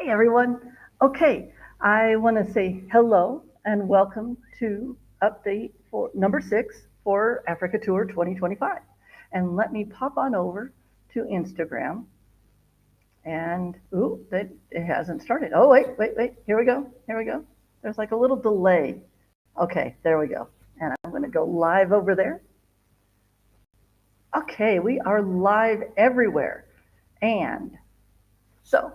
Hi, everyone. Okay, I want to say hello and welcome to update for number 6 for Africa Tour 2025. And let me pop on over to Instagram. And ooh, that it hasn't started. Oh, wait. Here we go. Here we go. There's like a little delay. Okay, there we go. And I'm going to go live over there. Okay, we are live everywhere. And so,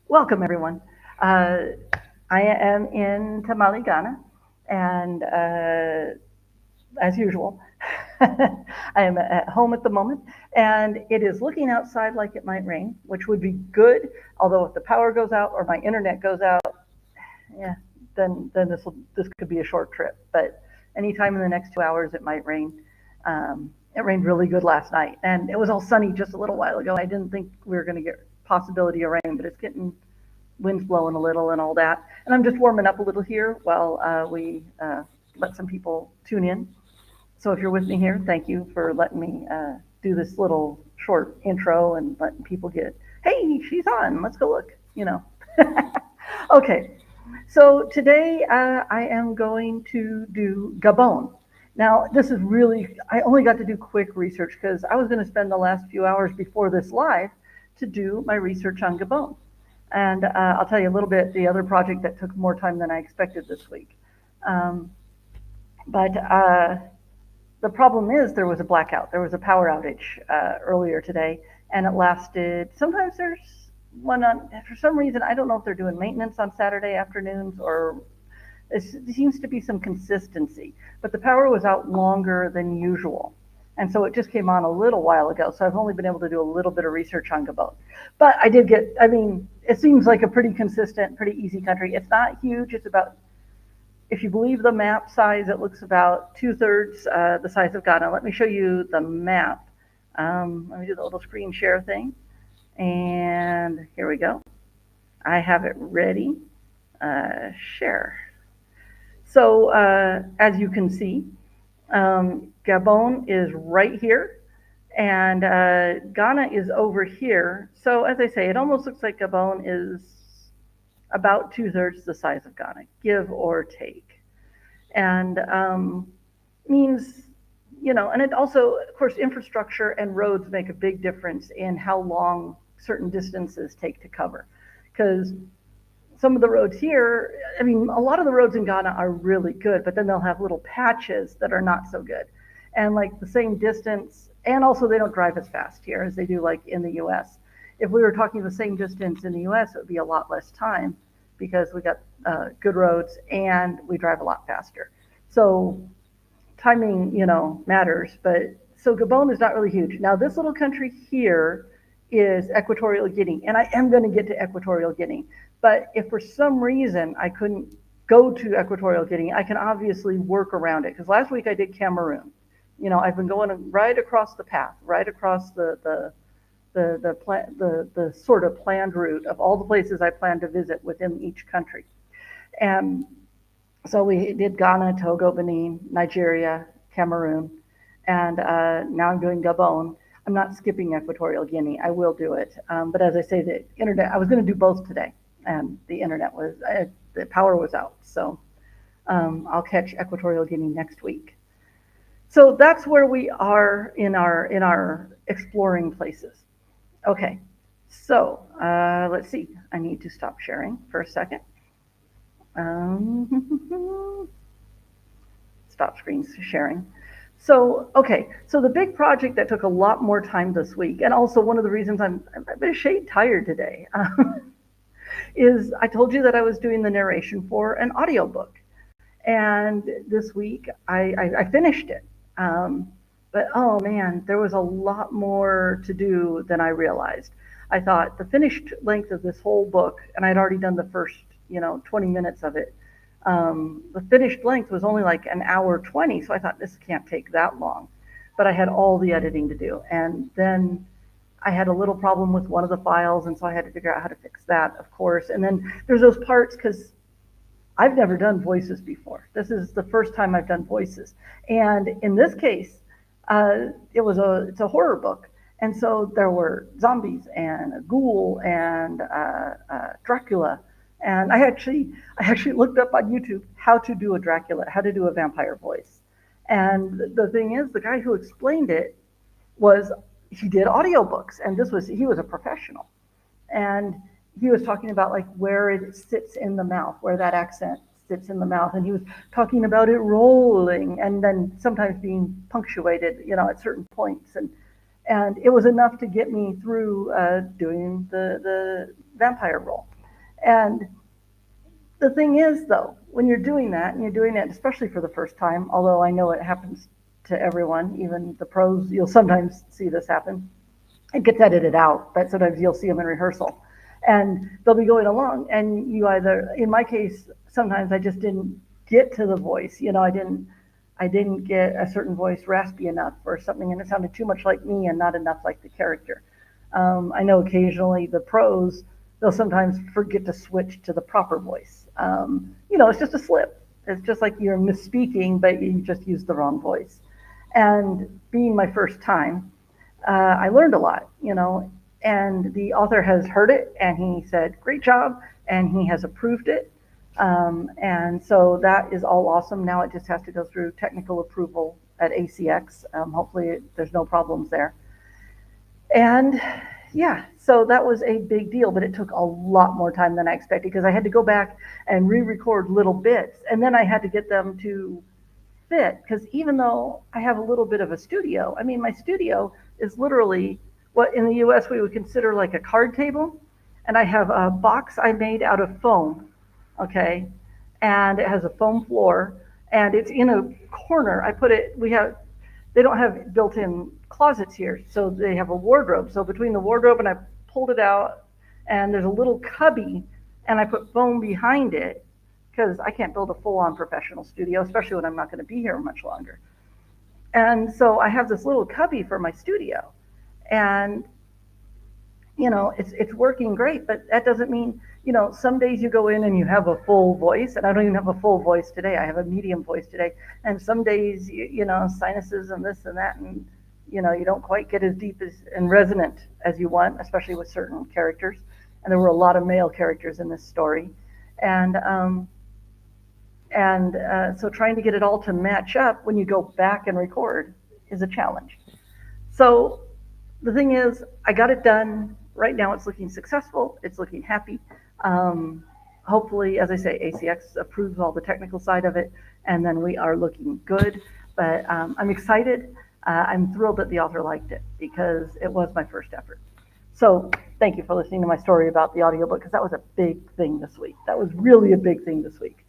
welcome everyone. Uh, I am in Tamale, Ghana, and as usual, I am at home at the moment, and it is looking outside like it might rain, which would be good. Although if the power goes out or my internet goes out, yeah, then this could be a short trip. But anytime in the next 2 hours, it might rain. It rained really good last night, and it was all sunny just a little while ago. I didn't think we were going to get possibility of rain, but it's getting winds blowing a little and all that. And I'm just warming up a little here while we let some people tune in. So if you're with me here, thank you for letting me do this little short intro and letting people get, hey, she's on, let's go look, you know. Okay, so today I am going to do Gabon. Now, this is really, I only got to do quick research because I was going to spend the last few hours before this live to do my research on Gabon. And I'll tell you a little bit the other project that took more time than I expected this week. Um, but the problem is there was a blackout. There was a power outage earlier today, and it lasted. Sometimes there's one on, for some reason, I don't know if they're doing maintenance on Saturday afternoons or there seems to be some consistency, but the power was out longer than usual. And so it just came on a little while ago. So I've only been able to do a little bit of research on Gabon. But I did get, I mean, it seems like a pretty consistent, pretty easy country. It's not huge. It's about, if you believe the map size, it looks about 2/3 the size of Ghana. Let me show you the map. Let me do the little screen share thing. And here we go. I have it ready. Share. So as you can see, Gabon is right here, and Ghana is over here. So as I say, it almost looks like Gabon is about 2/3 the size of Ghana, give or take. And means, you know, and it also, of course, infrastructure and roads make a big difference in how long certain distances take to cover. Because some of the roads here, I mean, a lot of the roads in Ghana are really good, but then they'll have little patches that are not so good. And like the same distance, and also they don't drive as fast here as they do like in the US. If we were talking the same distance in the US, it would be a lot less time because we got good roads and we drive a lot faster. So timing, you know, matters. But so Gabon is not really huge. Now this little country here is Equatorial Guinea, and I am going to get to Equatorial Guinea. But if for some reason I couldn't go to Equatorial Guinea, I can obviously work around it. Because last week I did Cameroon. You know, I've been going right across the path, right across the sort of planned route of all the places I plan to visit within each country. And so we did Ghana, Togo, Benin, Nigeria, Cameroon, and now I'm doing Gabon. I'm not skipping Equatorial Guinea. I will do it. But as I say, the internet, I was going to do both today, and the internet was, the power was out. So I'll catch Equatorial Guinea next week. So that's where we are in our exploring places. Okay, so let's see. I need to stop sharing for a second. Stop screen sharing. So, okay, so the big project that took a lot more time this week, and also one of the reasons I'm a shade tired today, is I told you that I was doing the narration for an audiobook. And this week I finished it. But oh man, there was a lot more to do than I realized. I thought the finished length of this whole book, and I'd already done the first, 20 minutes of it. The finished length was only like an hour 20, so I thought this can't take that long. But I had all the editing to do. And then I had a little problem with one of the files, and so I had to figure out how to fix that, of course. And then there's those parts, because I've never done voices before. This is the first time I've done voices. And in this case, it's a horror book. And so there were zombies and a ghoul and Dracula. And I actually looked up on YouTube how to do a Dracula, how to do a vampire voice. And the thing is, the guy who explained it was he did audiobooks, and he was a professional, and he was talking about like where it sits in the mouth, where that accent sits in the mouth, and he was talking about it rolling and then sometimes being punctuated, at certain points, and it was enough to get me through doing the vampire role. And the thing is, though, when you're doing that and you're doing it, especially for the first time, although I know it happens to everyone, even the pros, you'll sometimes see this happen. It gets edited out, but sometimes you'll see them in rehearsal. And they'll be going along, and you either, in my case, sometimes I just didn't get to the voice. I didn't get a certain voice raspy enough or something, and it sounded too much like me and not enough like the character. I know occasionally the pros, they'll sometimes forget to switch to the proper voice. It's just a slip. It's just like you're misspeaking, but you just used the wrong voice. And being my first time, I learned a lot, and the author has heard it and he said, great job, and he has approved it. And so that is all awesome. Now it just has to go through technical approval at ACX. Hopefully there's no problems there. And yeah, so that was a big deal, but it took a lot more time than I expected because I had to go back and re-record little bits, and then I had to get them to fit, because even though I have a little bit of a studio, I mean, my studio is literally what in the US we would consider like a card table, and I have a box I made out of foam, okay, and it has a foam floor, and it's in a corner. They don't have built-in closets here, so they have a wardrobe. So between the wardrobe and I pulled it out, and there's a little cubby, and I put foam behind it because I can't build a full-on professional studio, especially when I'm not going to be here much longer. And so I have this little cubby for my studio, and it's working great, but that doesn't mean, some days you go in and you have a full voice, and I don't even have a full voice today. I have a medium voice today. And some days, sinuses and this and that, and, you don't quite get as deep and resonant as you want, especially with certain characters. And there were a lot of male characters in this story. And so trying to get it all to match up when you go back and record is a challenge. So the thing is, I got it done. Right now it's looking successful. It's looking happy. Hopefully, as I say, ACX approves all the technical side of it, and then we are looking good. But I'm excited. I'm thrilled that the author liked it because it was my first effort. So thank you for listening to my story about the audiobook, because that was a big thing this week. That was really a big thing this week.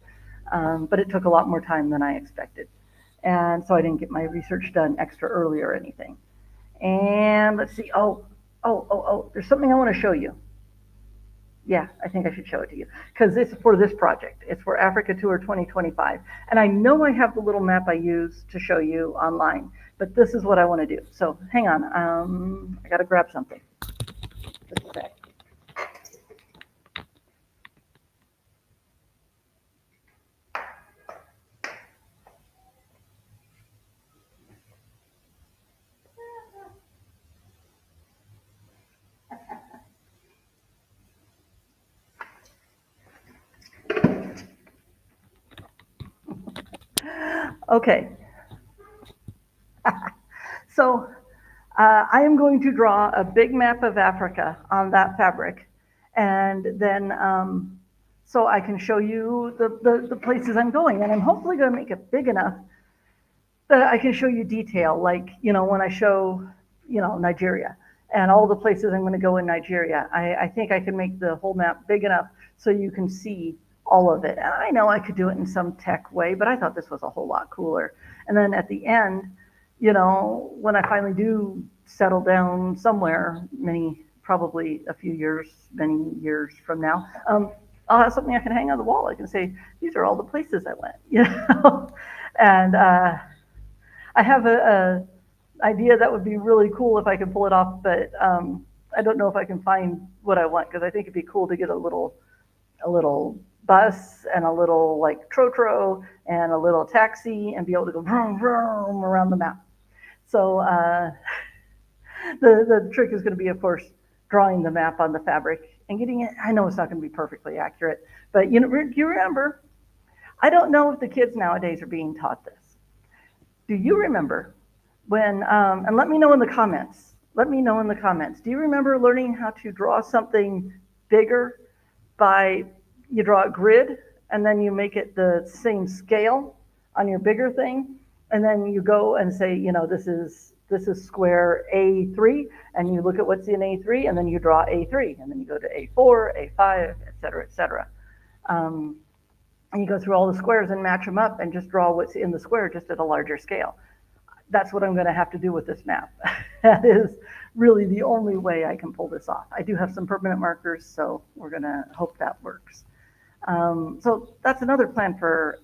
But it took a lot more time than I expected. And so I didn't get my research done extra early or anything. And let's see. Oh, there's something I want to show you. Yeah, I think I should show it to you because it's for this project. It's for Africa Tour 2025. And I know I have the little map I use to show you online, but this is what I want to do. So hang on. I got to grab something. Just a sec. Okay. So I am going to draw a big map of Africa on that fabric, and then so I can show you the places I'm going, and I'm hopefully going to make it big enough that I can show you detail, like when I show Nigeria and all the places I'm going to go in Nigeria. I think I can make the whole map big enough so you can see all of it. And I know I could do it in some tech way, but I thought this was a whole lot cooler. And then at the end, when I finally do settle down somewhere, probably a few years, many years from now, I'll have something I can hang on the wall. I can say, these are all the places I went, And I have a idea that would be really cool if I could pull it off, but I don't know if I can find what I want, because I think it'd be cool to get a little bus and a little like trotro and a little taxi and be able to go vroom, vroom around the map. So the trick is going to be, of course, drawing the map on the fabric and getting it. I know it's not going to be perfectly accurate, but you remember, I don't know if the kids nowadays are being taught this. Do you remember when, and let me know in the comments, let me know in the comments, do you remember learning how to draw something bigger by, you draw a grid and then you make it the same scale on your bigger thing, and then you go and say, this is square A3, and you look at what's in A3, and then you draw A3, and then you go to A4, A5, et cetera, et cetera. And you go through all the squares and match them up and just draw what's in the square just at a larger scale. That's what I'm going to have to do with this map. That is really the only way I can pull this off. I do have some permanent markers, so we're going to hope that works. So that's another plan for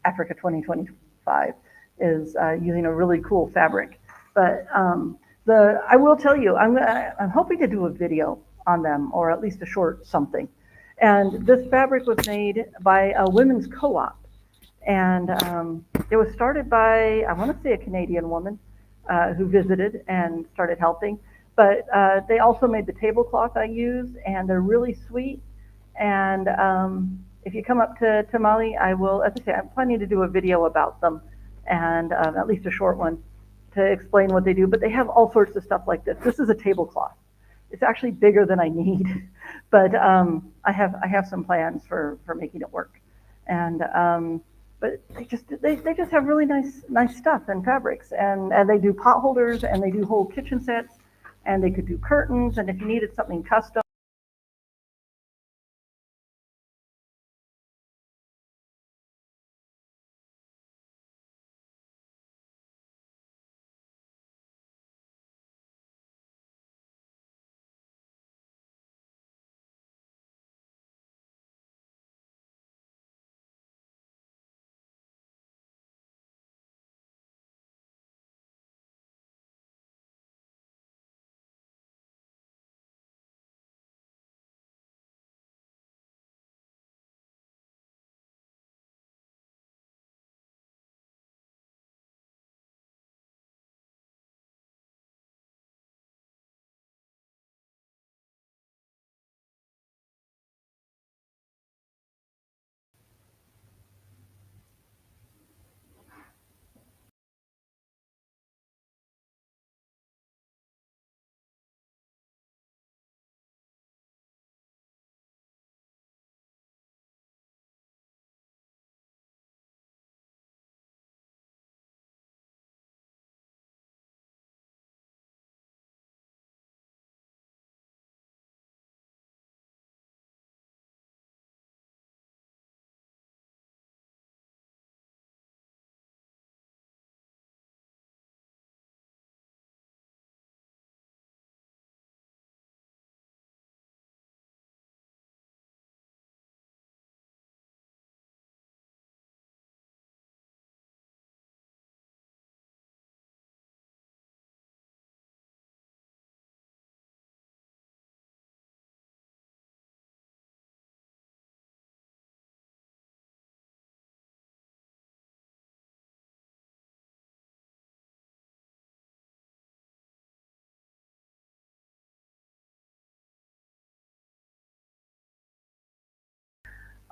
Africa 2025, is using a really cool fabric. But I will tell you, I'm hoping to do a video on them, or at least a short something. And this fabric was made by a women's co-op. And it was started by, I want to say, a Canadian woman who visited and started helping. But they also made the tablecloth I use, and they're really sweet. And if you come up to Tamale, I will, as I say, I'm planning to do a video about them, and at least a short one, to explain what they do. But they have all sorts of stuff like this. This is a tablecloth. It's actually bigger than I need, but I have some plans for making it work. And but they just have really nice stuff and fabrics, and they do pot holders, and they do whole kitchen sets, and they could do curtains, and if you needed something custom.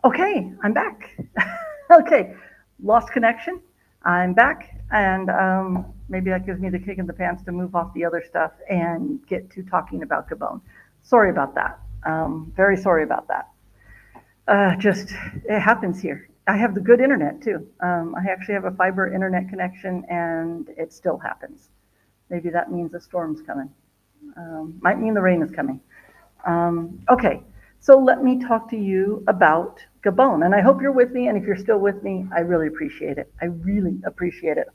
Okay, I'm back. Okay, lost connection. I'm back, and maybe that gives me the kick in the pants to move off the other stuff and get to talking about Gabon. Sorry about that. Very sorry about that. Just, it happens here. I have the good internet too. I actually have a fiber internet connection, and it still happens. Maybe that means a storm's coming. Might mean the rain is coming. Okay, so let me talk to you about Gabon. And I hope you're with me. And if you're still with me, I really appreciate it. I really appreciate it.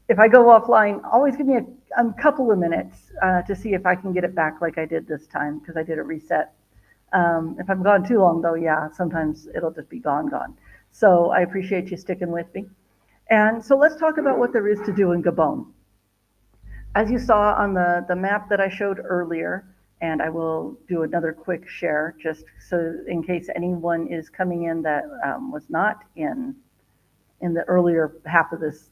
If I go offline, always give me a couple of minutes to see if I can get it back like I did this time, because I did a reset. If I'm gone too long, though, yeah, sometimes it'll just be gone. So I appreciate you sticking with me. And so let's talk about what there is to do in Gabon. As you saw on the map that I showed earlier, and I will do another quick share just so in case anyone is coming in that was not in the earlier half of this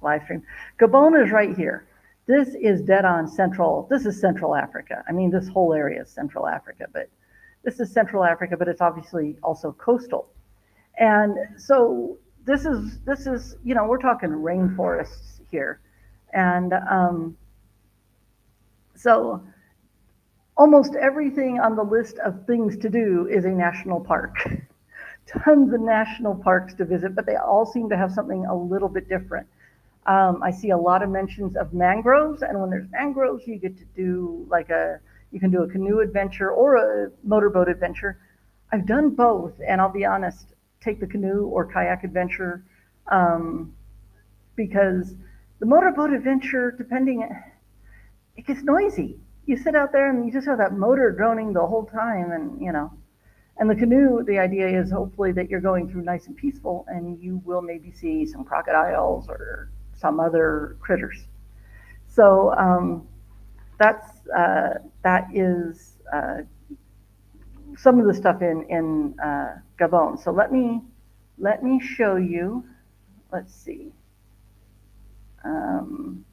live stream. Gabon is right here. This is dead on central. This is Central Africa. I mean, this whole area is Central Africa, but this is Central Africa, but it's obviously also coastal. And so this is we're talking rainforests here, and so almost everything on the list of things to do is a national park. Tons of national parks to visit, but they all seem to have something a little bit different. I see a lot of mentions of mangroves, and when there's mangroves, you get to do you can do a canoe adventure or a motorboat adventure. I've done both, and I'll be honest, take the canoe or kayak adventure um, because the motorboat adventure, it gets noisy. You sit out there and you just have that motor droning the whole time, and the canoe, the idea is hopefully that you're going through nice and peaceful and you will maybe see some crocodiles or some other critters. So that is some of the stuff in Gabon. So let me show you. Let's see. Um,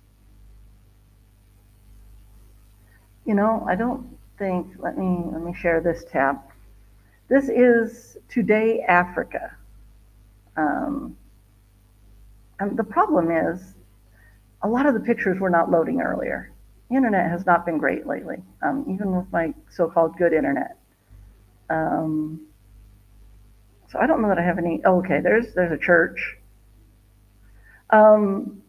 I don't think. Let me share this tab. This is Today Africa. Um, and the problem is, a lot of the pictures were not loading earlier. The internet has not been great lately, even with my so-called good internet. Um, so I don't know that I have any. Oh, okay, there's a church. Um,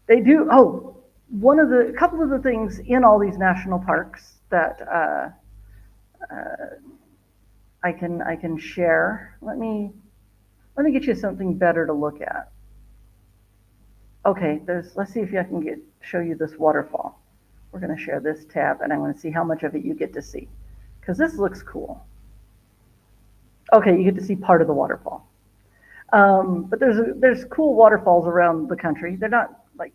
they do. Oh, a couple of the things in all these national parks that uh, I can share. Let me get you something better to look at. Okay, let's see if I can show you this waterfall. We're going to share this tab, and I'm going to see how much of it you get to see, because this looks cool. Okay, you get to see part of the waterfall. But there's cool waterfalls around the country. They're not like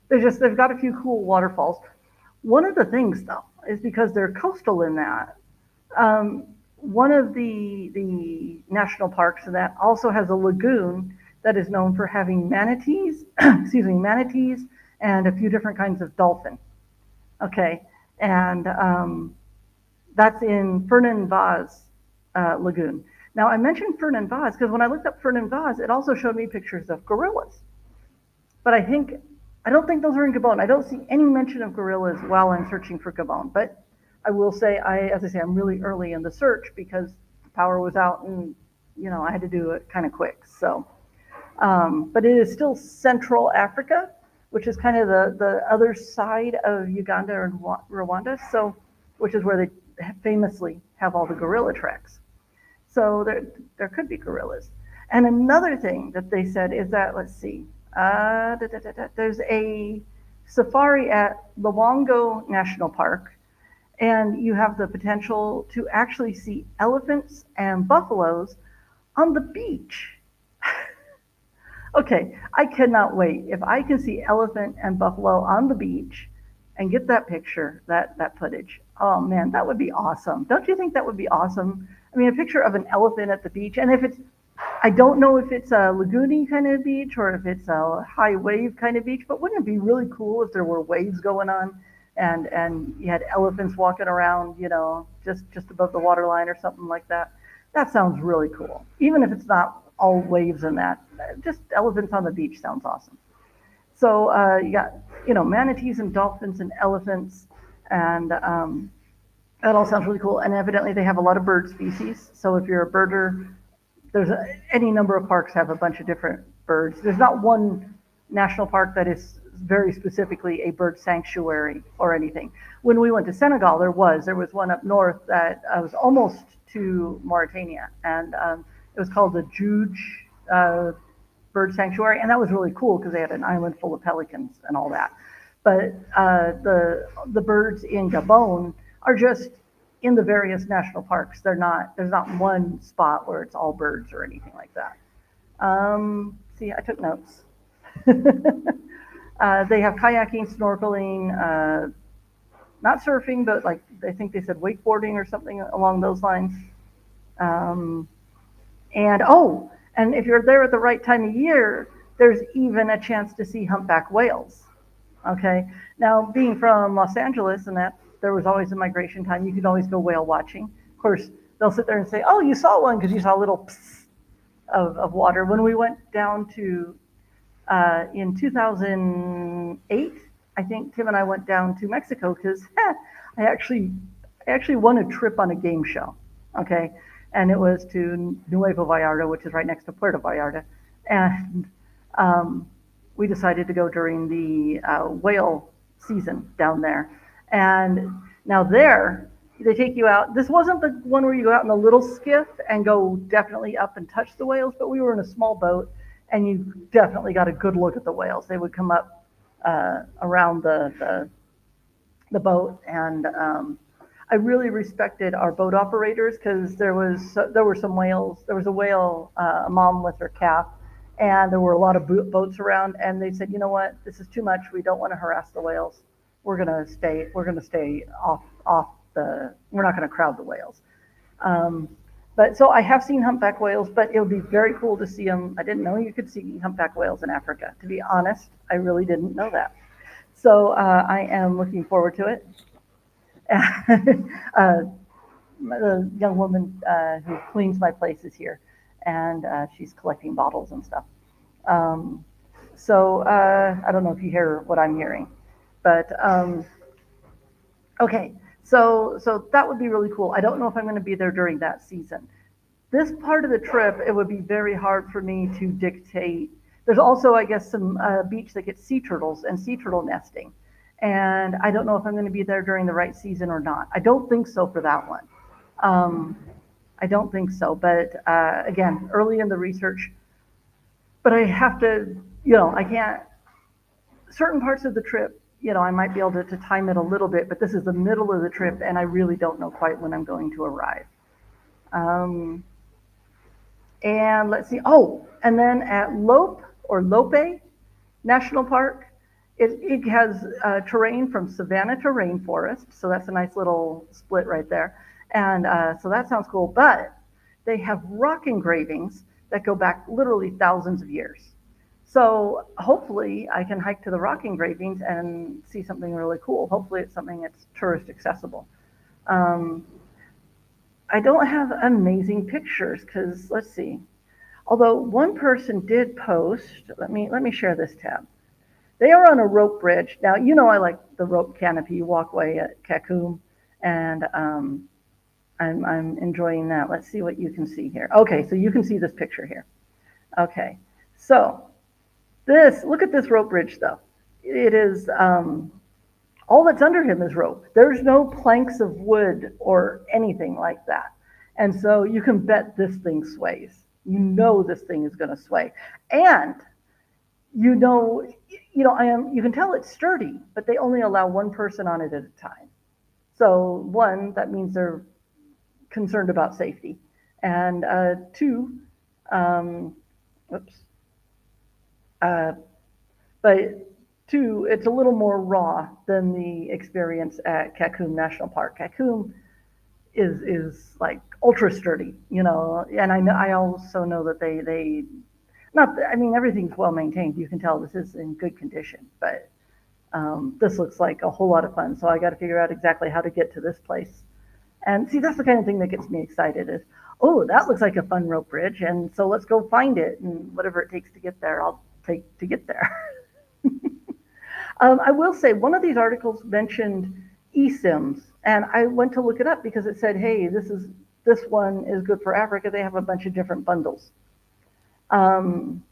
they've got a few cool waterfalls. One of the things though is because they're coastal in that. Um, One of the national parks in that also has a lagoon that is known for having manatees, manatees, and a few different kinds of dolphin. Okay, and that's in Fernand Vaz Lagoon. Now, I mentioned Fernand Vaz because when I looked up Fernand Vaz, it also showed me pictures of gorillas. But I don't think those are in Gabon. I don't see any mention of gorillas while I'm searching for Gabon. But I will say, as I say, I'm really early in the search because the power was out and I had to do it kind of quick. So, but it is still Central Africa, which is kind of the other side of Uganda and Rwanda. So, which is where they famously have all the gorilla tracks. So there could be gorillas. And another thing that they said is that, let's see, there's a safari at Luongo National Park, and you have the potential to actually see elephants and buffaloes on the beach. Okay, I cannot wait. If I can see elephant and buffalo on the beach and get that picture, that footage, oh man, that would be awesome. Don't you think that would be awesome? I mean, a picture of an elephant at the beach, and I don't know if it's a lagoony kind of beach or if it's a high wave kind of beach, but wouldn't it be really cool if there were waves going on and you had elephants walking around, just above the water line or something like that? That sounds really cool. Even if it's not all waves and that, just elephants on the beach sounds awesome. So you got, manatees and dolphins and elephants, and that all sounds really cool. And evidently they have a lot of bird species. So if you're a birder, any number of parks have a bunch of different birds. There's not one national park that is very specifically a bird sanctuary or anything. When we went to Senegal, there was one up north that was almost to Mauritania, and it was called the Juge Bird Sanctuary, and that was really cool because they had an island full of pelicans and all that. But the birds in Gabon are just in the various national parks. There's not one spot where it's all birds or anything like that. See, I took notes. They have kayaking, snorkeling, not surfing, but like I think they said wakeboarding or something along those lines. Um, and if you're there at the right time of year, there's even a chance to see humpback whales. Okay. Now, being from Los Angeles and that there was always a migration time, you could always go whale watching. Of course, they'll sit there and say, "Oh, you saw one because you saw a little pss of water." When we went down to in 2008, I think Tim and I went down to Mexico because I actually I actually won a trip on a game show. Okay, and it was to Nuevo Vallarta, which is right next to Puerto Vallarta, and um, we decided to go during the whale season down there. And now there, they take you out. This wasn't the one where you go out in a little skiff and go definitely up and touch the whales, but we were in a small boat and you definitely got a good look at the whales. They would come up around the boat, and I really respected our boat operators because there were some whales. There was a whale, a mom with her calf, and there were a lot of boats around. And they said, you know what, this is too much. We don't want to harass the whales. We're gonna stay. We're gonna stay off the. We're not gonna crowd the whales. Um, but so I have seen humpback whales, but it would be very cool to see them. I didn't know you could see humpback whales in Africa. To be honest, I really didn't know that. So I am looking forward to it. The young woman who cleans my place is here, and she's collecting bottles and stuff. Um, so I don't know if you hear what I'm hearing, but okay. So that would be really cool. I don't know if I'm going to be there during that season. This part of the trip, it would be very hard for me to dictate. There's also, I guess, some beach that gets sea turtles and sea turtle nesting. And I don't know if I'm going to be there during the right season or not. I don't think so for that one. Um, I don't think so. But again, early in the research, but I have to, I can't, certain parts of the trip, I might be able to time it a little bit, but this is the middle of the trip and I really don't know quite when I'm going to arrive. Um, and let's see. Oh, and then at Lope National Park, it has terrain from savanna to rainforest, so that's a nice little split right there. And so that sounds cool. But they have rock engravings that go back literally thousands of years. So hopefully I can hike to the rock engravings and see something really cool. Hopefully it's something that's tourist accessible. Um, I don't have amazing pictures because let's see. Although one person did post, let me share this tab. They are on a rope bridge. Now I like the rope canopy walkway at Kakum, and I'm enjoying that. Let's see what you can see here. Okay, so you can see this picture here. Okay, so look at this rope bridge though. It is all that's under him is rope. There's no planks of wood or anything like that. And so you can bet this thing sways. This thing is going to sway. And you know, you can tell it's sturdy, but they only allow one person on it at a time. So one, that means they're concerned about safety. And two, um, oops, uh, but two, it's a little more raw than the experience at Kakum National Park. Kakum is like ultra sturdy, and I also know that they not I mean everything's well maintained. You can tell this is in good condition, but this looks like a whole lot of fun. So I got to figure out exactly how to get to this place. And see, that's the kind of thing that gets me excited is, oh, that looks like a fun rope bridge, and so let's go find it, and whatever it takes to get there, I'll take to get there. I will say one of these articles mentioned eSIMs, and I went to look it up because it said, hey, this one is good for Africa. They have a bunch of different bundles. Um,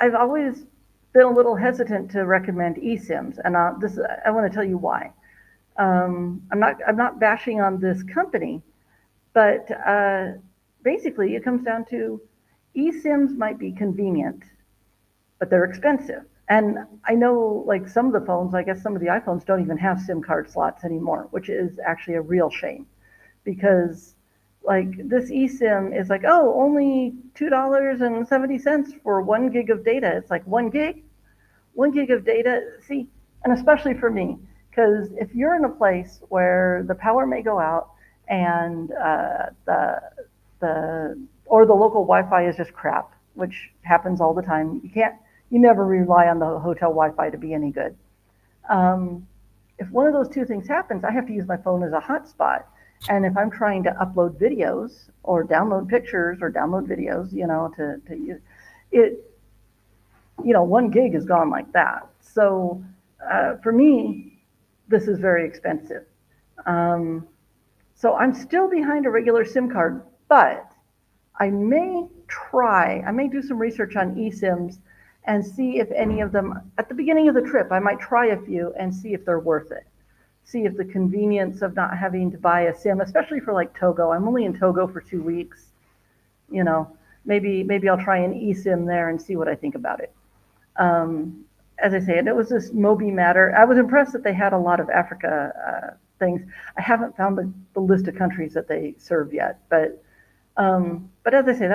I've always been a little hesitant to recommend eSIMs, and I want to tell you why. I'm not bashing on this company, but basically it comes down to eSIMs might be convenient, but they're expensive. And I know like some of the phones, I guess some of the iPhones don't even have SIM card slots anymore, which is actually a real shame because like this eSIM is like, oh, only $2.70 for 1 gig of data. It's like 1 gig, 1 gig of data. See, and especially for me, because if you're in a place where the power may go out and the or the local Wi-Fi is just crap, which happens all the time. You never rely on the hotel Wi-Fi to be any good. Um, if one of those two things happens, I have to use my phone as a hotspot. And if I'm trying to upload videos or download pictures or download videos, to use it, 1 gig is gone like that. So for me, this is very expensive. Um, so I'm still behind a regular SIM card, but I may do some research on eSIMs and see if any of them, at the beginning of the trip, I might try a few and see if they're worth it. See if the convenience of not having to buy a SIM, especially for like Togo. I'm only in Togo for 2 weeks. You know, maybe I'll try an eSIM there and see what I think about it. Um, as I say, and it was this Moby Matter. I was impressed that they had a lot of Africa things. I haven't found the list of countries that they serve yet, but as I say,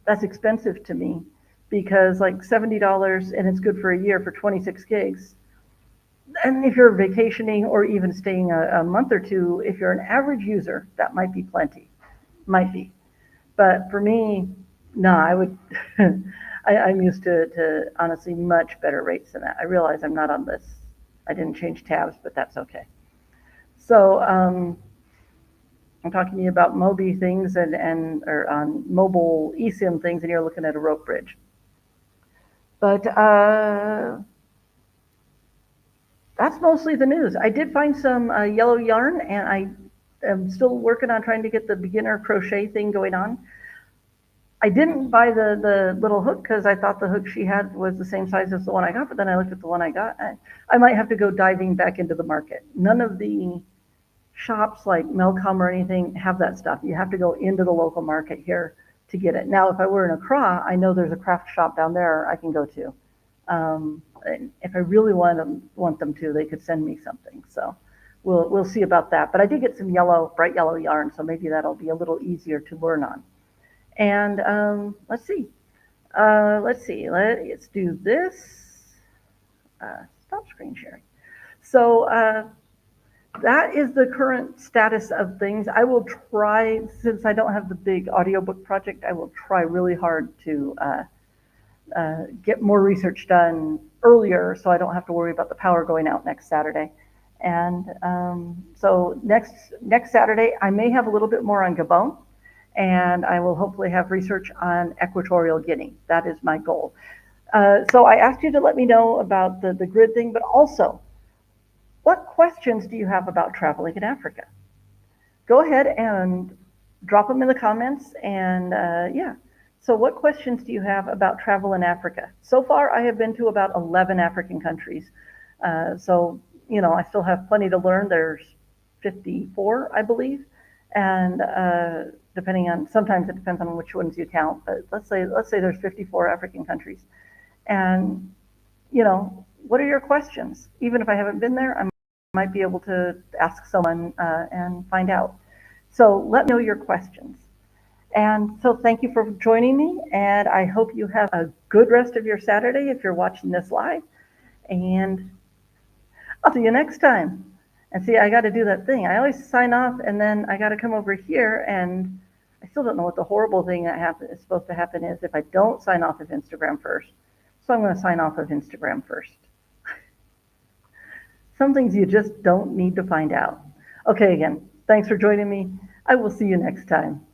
that's expensive to me because like $70 and it's good for a year for 26 gigs. And if you're vacationing or even staying a month or two, if you're an average user, that might be plenty, might be. But for me, no, I would. I'm used to honestly much better rates than that. I realize I'm not on this. I didn't change tabs, but that's okay. So I'm talking to you about Moby things or on mobile eSIM things, and you're looking at a rope bridge. But that's mostly the news. I did find some yellow yarn, and I am still working on trying to get the beginner crochet thing going on. I didn't buy the little hook because I thought the hook she had was the same size as the one I got, but then I looked at the one I got. I might have to go diving back into the market. None of the shops like Melcom or anything have that stuff. You have to go into the local market here to get it. Now, if I were in Accra, I know there's a craft shop down there I can go to. If I really want them to, they could send me something. So we'll see about that. But I did get some bright yellow yarn, so maybe that'll be a little easier to learn on. And let's see. Let's do this. Stop screen sharing. So that is the current status of things. I will try, since I don't have the big audiobook project, I will try really hard to get more research done earlier so I don't have to worry about the power going out next Saturday. And so next Saturday, I may have a little bit more on Gabon, and I will hopefully have research on Equatorial Guinea. That is my goal. So I asked you to let me know about the grid thing, but also, what questions do you have about traveling in Africa? Go ahead and drop them in the comments. And yeah, so what questions do you have about travel in Africa? So far, I have been to about 11 African countries. So, I still have plenty to learn. There's 54, I believe. And sometimes it depends on which ones you count, but let's say there's 54 African countries. And, what are your questions? Even if I haven't been there, I might be able to ask someone and find out. So let me know your questions. And so thank you for joining me, and I hope you have a good rest of your Saturday if you're watching this live. And I'll see you next time. And see, I got to do that thing. I always sign off, and then I got to come over here, and I still don't know what the horrible thing that is supposed to happen is if I don't sign off of Instagram first. So I'm going to sign off of Instagram first. Some things you just don't need to find out. Okay, again, thanks for joining me. I will see you next time.